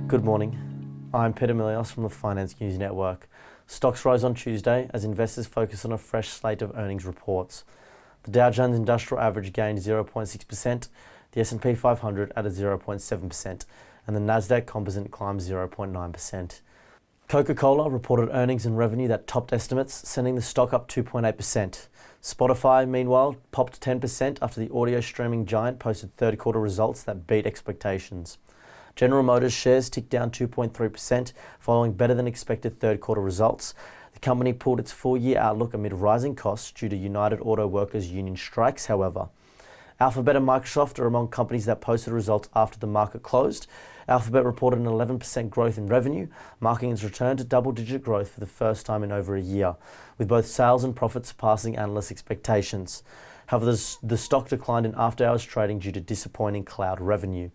Good morning. I'm Peter Milios from the Finance News Network. Stocks rose on Tuesday as investors focus on a fresh slate of earnings reports. The Dow Jones Industrial Average gained 0.6%, the S&P 500 added 0.7%, and the Nasdaq Composite climbed 0.9%. Coca-Cola reported earnings and revenue that topped estimates, sending the stock up 2.8%. Spotify, meanwhile, popped 10% after the audio streaming giant posted third quarter results that beat expectations. General Motors shares ticked down 2.3% following better than expected third quarter results. The company pulled its full-year outlook amid rising costs due to United Auto Workers union strikes, however. Alphabet and Microsoft are among companies that posted results after the market closed. Alphabet reported an 11% growth in revenue, marking its return to double-digit growth for the first time in over a year, with both sales and profits surpassing analyst expectations. However, the stock declined in after-hours trading due to disappointing cloud revenue.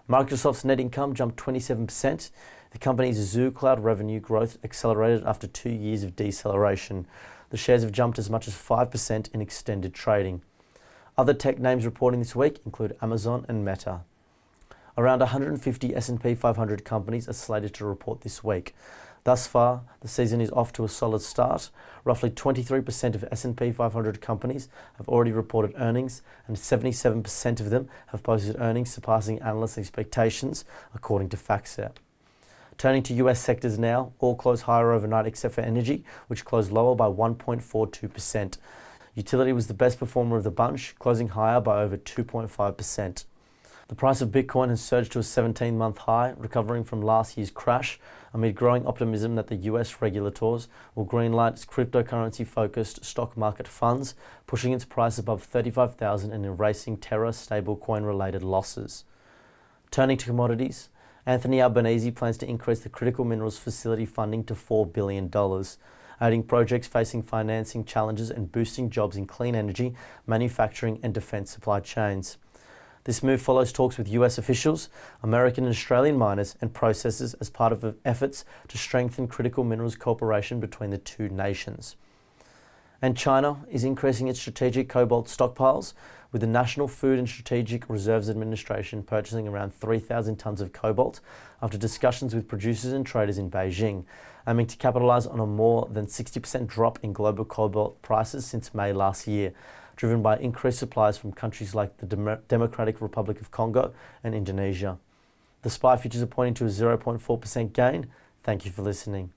Microsoft's net income jumped 27%. The company's Azure cloud revenue growth accelerated after 2 years of deceleration. The shares have jumped as much as 5% in extended trading. Other tech names reporting this week include Amazon and Meta. Around 150 S&P 500 companies are slated to report this week. Thus far, the season is off to a solid start. Roughly 23% of S&P 500 companies have already reported earnings, and 77% of them have posted earnings surpassing analyst expectations, according to FactSet. Turning to US sectors now, all closed higher overnight except for energy, which closed lower by 1.42%. Utility was the best performer of the bunch, closing higher by over 2.5%. The price of Bitcoin has surged to a 17-month high, recovering from last year's crash, amid growing optimism that the US regulators will greenlight its cryptocurrency-focused stock market funds, pushing its price above $35,000 and erasing Terra stablecoin-related losses. Turning to commodities, Anthony Albanese plans to increase the critical minerals facility funding to $4 billion, aiding projects facing financing challenges and boosting jobs in clean energy, manufacturing, and defense supply chains. This move follows talks with US officials, American and Australian miners, and processors as part of efforts to strengthen critical minerals cooperation between the two nations. And China is increasing its strategic cobalt stockpiles, with the National Food and Strategic Reserves Administration purchasing around 3,000 tons of cobalt after discussions with producers and traders in Beijing, aiming to capitalize on a more than 60% drop in global cobalt prices since May last year, driven by increased supplies from countries like the Democratic Republic of Congo and Indonesia. The SPY futures are pointing to a 0.4% gain. Thank you for listening.